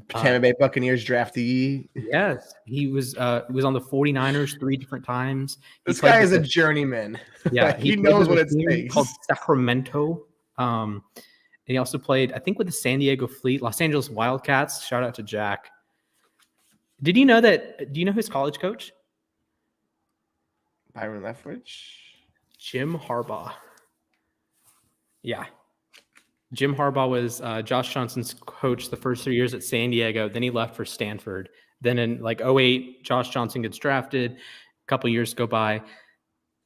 Tampa Bay Buccaneers draftee. Yes, he was on the 49ers 3 different times. This guy is a journeyman. Yeah, he knows what it takes. Called Sacramento. And he also played, I think, with the San Diego Fleet, Los Angeles Wildcats. Shout out to Jack. Did you know that? Do you know his college coach? Byron Leftwich? Jim Harbaugh. Yeah. Jim Harbaugh was Josh Johnson's coach the first 3 years at San Diego. Then he left for Stanford. Then in 2008, Josh Johnson gets drafted. A couple years go by.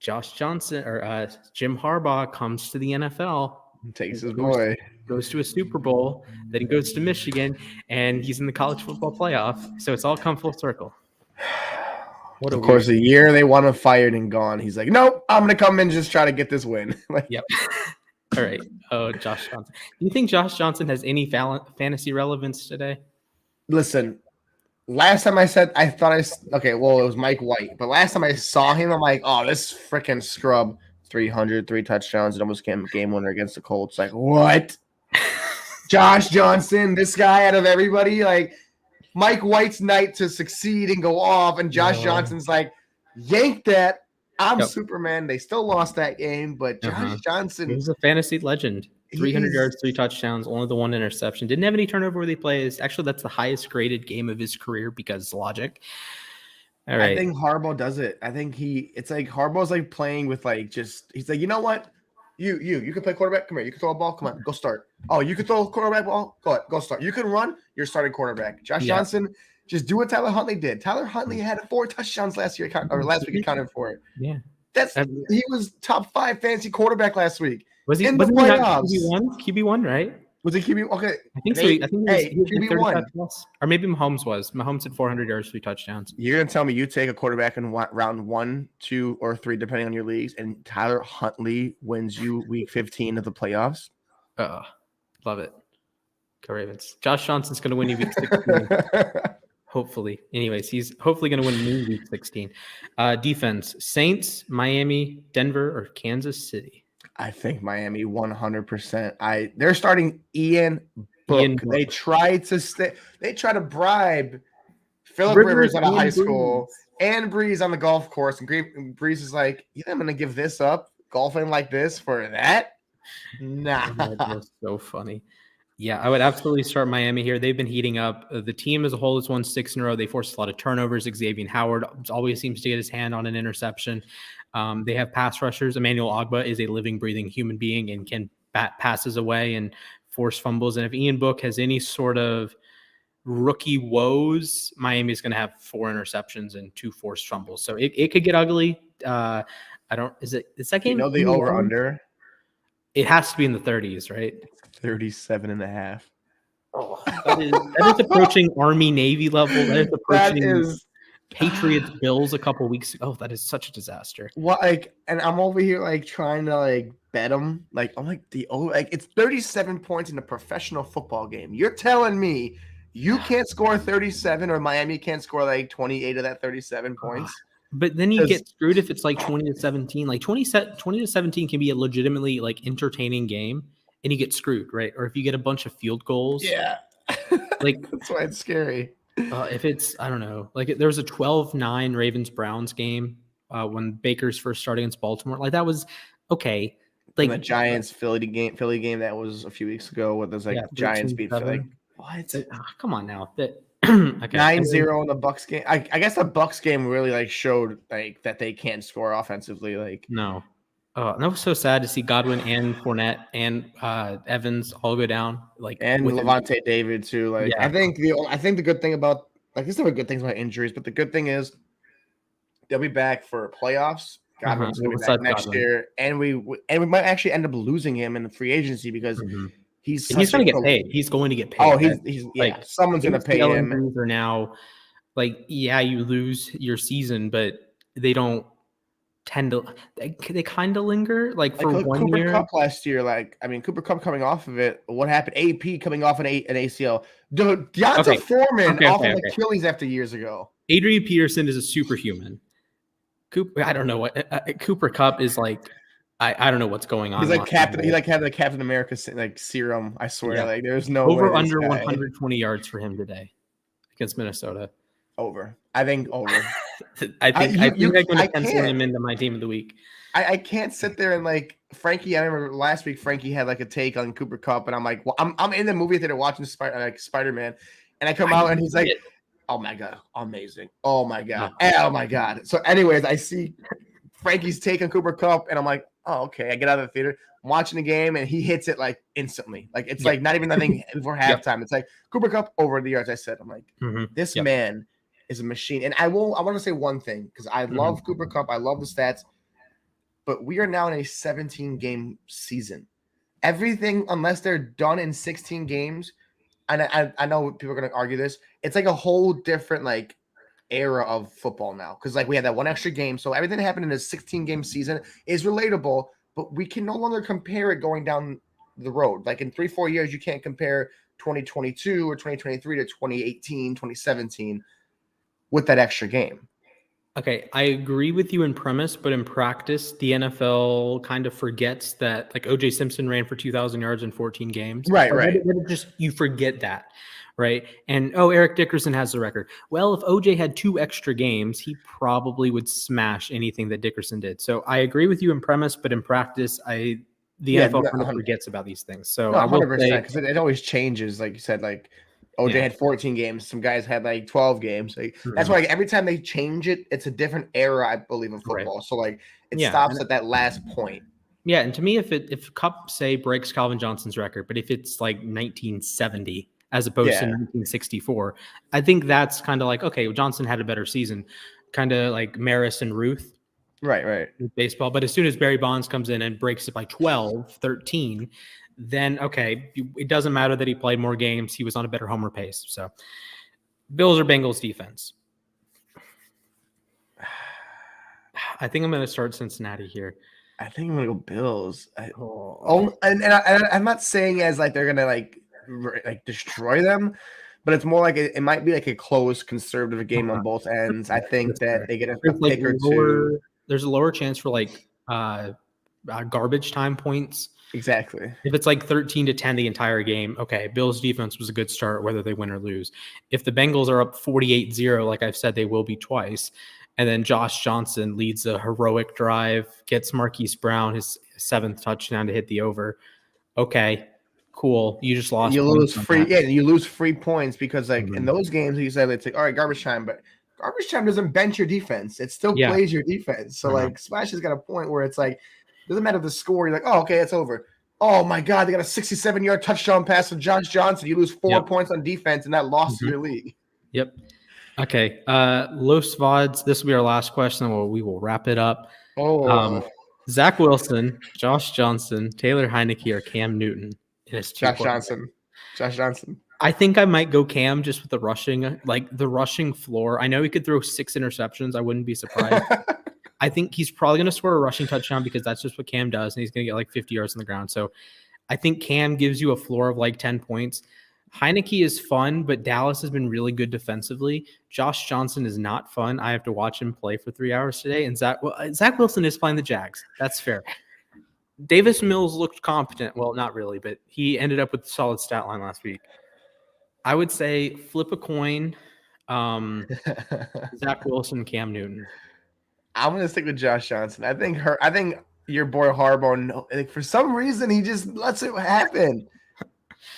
Jim Harbaugh comes to the NFL. Takes his boy. Goes to a Super Bowl. Then he goes to Michigan. And he's in the college football playoff. So it's all come full circle. Of course, the year they want him fired and gone, he's like, nope, I'm going to come in and just try to get this win. Yep. All right. Oh, Josh Johnson. Do you think Josh Johnson has any fantasy relevance today? Listen, last time it was Mike White. But last time I saw him, I'm like, oh, this freaking scrub. 300, 3 touchdowns, and almost came game winner against the Colts. Like, what? Josh Johnson, this guy out of everybody, Mike White's night to succeed and go off, and Josh Johnson's like, yank that. I'm Superman. They still lost that game, but Josh Johnson. He was a fantasy legend. 300 yards, 3 touchdowns, only the 1 interception. Didn't have any turnover-worthy plays. Actually, that's the highest graded game of his career because logic. All right. I think Harbaugh does it. I think it's like Harbaugh's like playing with like he's like, you know what? You can play quarterback. Come here. You can throw a ball. Come on, go start. Oh, you can throw a quarterback ball. Go start. You can run. You're starting quarterback. Josh Johnson, just do what Tyler Huntley did. Tyler Huntley had 4 touchdowns last week. He counted for it. Yeah, he was top 5 fantasy quarterback last week. Was he in the playoffs? QB1, right? Was he QB? Okay, I think so. I think he was QB1, or maybe Mahomes was. Mahomes had 400 yards, 3 touchdowns. You're gonna tell me you take a quarterback in round 1, 2, or 3, depending on your leagues, and Tyler Huntley wins you week 15 of the playoffs? Love it. Go Ravens. Josh Johnson's gonna win you week 16. Hopefully. Anyways, he's hopefully gonna win me week 16. Defense: Saints, Miami, Denver, or Kansas City. I think Miami 100%. They're starting Ian Book. They try to bribe Phillip Rivers out of high school and Breeze on the golf course. And Breeze is like, yeah, I'm gonna give this up, golfing like this for that. Nah. That was so funny. Yeah, I would absolutely start Miami here. They've been heating up. The team as a whole has won 6 in a row. They forced a lot of turnovers. Xavier Howard always seems to get his hand on an interception. They have pass rushers. Emmanuel Ogbah is a living, breathing human being and can bat passes away and force fumbles. And if Ian Book has any sort of rookie woes, Miami's going to have 4 interceptions and 2 forced fumbles. So it could get ugly. Is that game? You know the over under? It has to be in the 30s, right? 37.5. Oh, that is approaching Army Navy level. That is approaching Patriots Bills a couple weeks ago. Oh, that is such a disaster. And I'm over here trying to bet them. I'm like it's 37 points in a professional football game. You're telling me you can't score 37 or Miami can't score 28 of that 37 points? But then you get screwed if it's 20-17. 20-17 can be a legitimately entertaining game, and you get screwed, right? Or if you get a bunch of field goals. Yeah. That's why it's scary. If it's, I don't know, there was a 12-9 Ravens-Browns game when Baker's first started against Baltimore. That was okay. The Giants Philly game that was a few weeks ago where there's Giants beat Philly. What? Come on now. Okay. 9-0 in the Bucks game. I guess the Bucks game really showed that they can't score offensively. No. And that was so sad to see Godwin and Fournette and Evans all go down. And Levante David too. I think the good thing about there's no good things about injuries, but the good thing is they'll be back for playoffs. Godwin's going to be back next year, and we might actually end up losing him in the free agency because he's going to get paid. He's going to get paid. Oh, he's someone's going to pay him. Are now you lose your season, but they don't tend to they kind of linger for 1 Cooper year. Kupp last year, Cooper Kupp coming off of it. What happened? AP coming off an ACL. Deonta Foreman off of Achilles after years ago. Adrian Peterson is a superhuman. I don't know what Cooper Kupp is I don't know what's going on. He's captain. He had the Captain America serum. I swear, there's no over under 120 yards for him today against Minnesota. Over. I think over. I think I'm going to pencil him into my team of the week. I can't sit there and Frankie. I remember last week Frankie had a take on Cooper Kupp, and I'm like, well, I'm in the movie theater watching Spider-Man, and I come out and he's like, oh my god, amazing! Oh my god, oh my god. So, anyways, I see Frankie's take on Cooper Kupp, and I'm like, oh okay. I get out of the theater, I'm watching the game, and he hits it instantly. It's not even nothing before halftime. It's Cooper Kupp over the yards. I said, I'm like, this man is a machine. And I want to say one thing because I love Cooper Kupp. I love the stats, but we are now in a 17-game season. Everything, unless they're done in 16 games, and I know people are going to argue this, it's a whole different era of football now because we had that one extra game. So everything that happened in a 16-game season is relatable, but we can no longer compare it going down the road. In 3-4 years, you can't compare 2022 or 2023 to 2018, 2017 with that extra game. Okay, I agree with you in premise, but in practice, the NFL kind of forgets that, like O.J. Simpson ran for 2,000 yards in 14 games. Right, Like, right. just you forget that, right? And Eric Dickerson has the record. Well, if O.J. had 2 extra games, he probably would smash anything that Dickerson did. So I agree with you in premise, but in practice, the Yeah, NFL kind of forgets about these things. So no, I will 100%. say, Because it always changes. Like you said, like OJ yeah, had 14 games. Some guys had like 12 games. Like, that's mhm, why like, every time they change it, it's a different era, I believe, of right, football. So like it yeah, stops at that last point. yeah, and to me, if Cup say breaks Calvin Johnson's record, but if it's like 1970 as opposed to Yeah. 1964, I think that's kind of like, okay, well, Johnson had a better season, kind of like Maris and Ruth Right, right. with baseball. But as soon as Barry Bonds comes in and breaks it by 12, 13, then okay, it doesn't matter that he played more games. He was on a better homer pace. So Bills or Bengals defense. I think I'm going to start Cincinnati here. I think I'm gonna go Bills. Oh, I'm not saying as like they're gonna like destroy them, but it's more like it might be like a close conservative game on both ends. I think that they get a there's like pick or two. there's a lower chance for like garbage time points. Exactly. If it's like 13-10 the entire game, okay, Bills defense was a good start, whether they win or lose. If the Bengals are up 48-0, like I've said, they will be twice. And then Josh Johnson leads a heroic drive, gets Marquise Brown his 7th touchdown to hit the over. Okay, cool. You just lost. You Points lose on free, that. yeah, you lose free points because like in Mhm. those games you said it's like all right, garbage time, but garbage time doesn't bench your defense. It still Yeah. plays your defense. So Uh-huh. like Smash has got a point where it's like doesn't matter the score. You're like, oh, okay, it's over. Oh my god, they got a 67-yard touchdown pass from Josh Johnson. You lose 4 Yep. points on defense, and that lost Mhm. your league. Yep. Okay. Los Vods, this will be our last question. We will wrap it up. Oh, Zach Wilson, Josh Johnson, Taylor Heineke, or Cam Newton in his 2 Josh quarterbacks. Johnson. Josh Johnson. I think I might go Cam just with the rushing floor. I know he could throw 6 interceptions. I wouldn't be surprised. I think he's probably going to score a rushing touchdown because that's just what Cam does, and he's going to get like 50 yards on the ground. So I think Cam gives you a floor of like 10 points. Heineke is fun, but Dallas has been really good defensively. Josh Johnson is not fun. I have to watch him play for 3 hours today. And Zach Wilson is playing the Jags. That's fair. Davis Mills looked competent. Well, not really, but he ended up with a solid stat line last week. I would say flip a coin. Zach Wilson, Cam Newton. I'm gonna stick with Josh Johnson. I think your boy Harbaugh, like, for some reason he just lets it happen.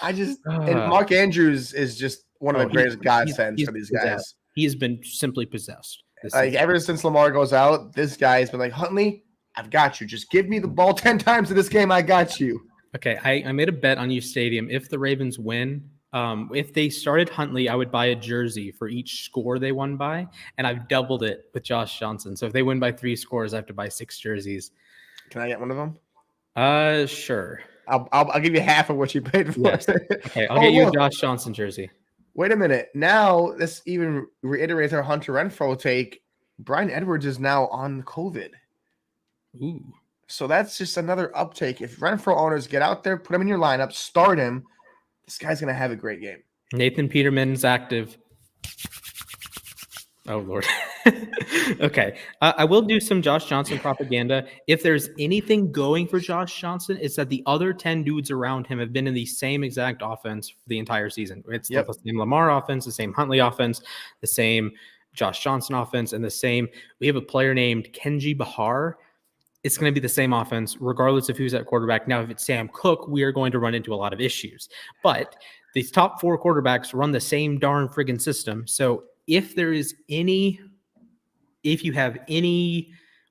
And Mark Andrews is just one of the greatest godsends for these guys. He has been simply possessed. Like ever since Lamar goes out, this guy has been like, Huntley, I've got you. Just give me the ball 10 times in this game. I got you. Okay, I made a bet on uSTADIUM. If the Ravens win, if they started Huntley, I would buy a jersey for each score they won by, and I've doubled it with Josh Johnson. So if they win by 3 scores, I have to buy 6 jerseys. Can I get one of them? Sure. I'll give you half of what you paid for. Yes. Okay, I'll get you a Josh Johnson jersey. Wait a minute. Now this even reiterates our Hunter Renfro take. Brian Edwards is now on COVID. Ooh. So that's just another uptake. If Renfro owners get out there, put him in your lineup, start him, this guy's going to have a great game. Nathan Peterman's active. Oh, Lord. Okay. I will do some Josh Johnson propaganda. If there's anything going for Josh Johnson, it's that the other 10 dudes around him have been in the same exact offense for the entire season. It's the same Lamar offense, the same Huntley offense, the same Josh Johnson offense, and the same. We have a player named Kenji Bahar. It's going to be the same offense, regardless of who's at quarterback. Now, if it's Sam Cook, we are going to run into a lot of issues. But these top 4 quarterbacks run the same darn friggin' system. So if there is if you have a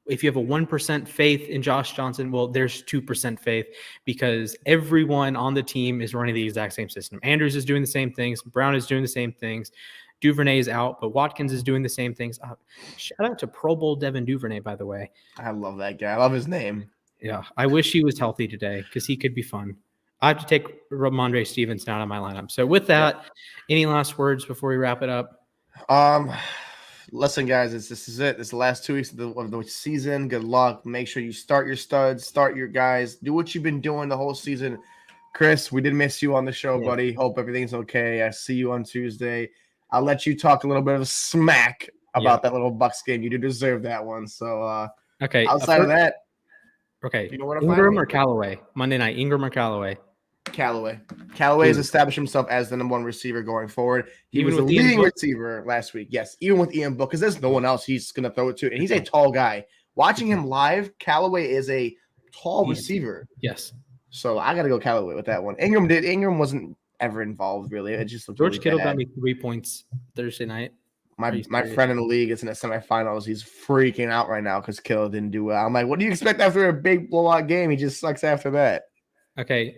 1% faith in Josh Johnson, well, there's 2% faith because everyone on the team is running the exact same system. Andrews is doing the same things. Brown is doing the same things. Duvernay is out, but Watkins is doing the same things. Shout out to Pro Bowl Devin Duvernay, by the way. I love that guy. I love his name. Yeah, I wish he was healthy today because he could be fun. I have to take Ramondre Stevenson out of my lineup. So with that, any last words before we wrap it up? Listen, guys, this is it. This is the last 2 weeks of the season. Good luck. Make sure you start your studs, start your guys. Do what you've been doing the whole season. Chris, we did miss you on the show, buddy. Hope everything's okay. I see you on Tuesday. I'll let you talk a little bit of smack about that little Bucks game. You do deserve that one. So okay. outside of that, okay. you know where to Ingram find me? or Callaway? Monday night, Ingram or Callaway? Callaway. Callaway has established himself as the number one receiver going forward. He was the leading receiver last week. Yes, even with Ian Book, because there's no one else he's going to throw it to. And he's a tall guy. Watching him live, Callaway is a tall receiver. Yes. So I got to go Callaway with that one. Ingram wasn't ever involved, really. It just looked George really Kittle bad. got me 3 points Thursday night. My friend in the league is in the semifinals. He's freaking out right now because Kittle didn't do well. I'm like, what do you expect after a big blowout game? He just sucks after that. Okay.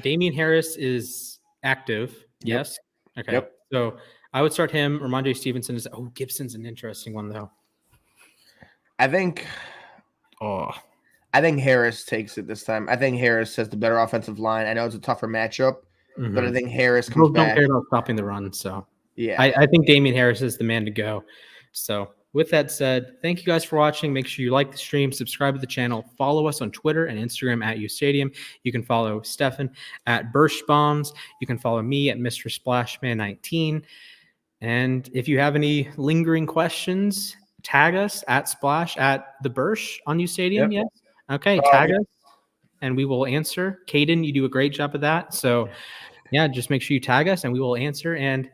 Damian Harris is active. Yes. Okay. Yep. So I would start him. Ramondre Stevenson is. Oh, Gibson's an interesting one though. I think Harris takes it this time. I think Harris has the better offensive line. I know it's a tougher matchup, but I think Harris comes back. Don't care about stopping the run, so yeah. I think Damian Harris is the man to go. So with that said, thank you guys for watching. Make sure you like the stream, subscribe to the channel, follow us on Twitter and Instagram at uSTADIUM. You can follow Stefan at Burst Bombs. You can follow me at Mr. Splashman19. And if you have any lingering questions, tag us at Splash at the Burst on uSTADIUM. Yes. Okay. Tag us and we will answer. Caden, you do a great job of that. So yeah, just make sure you tag us and we will answer and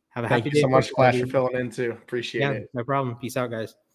have a happy day. Thank you so much, Splash, for filling in too. Appreciate it. No problem. Peace out, guys.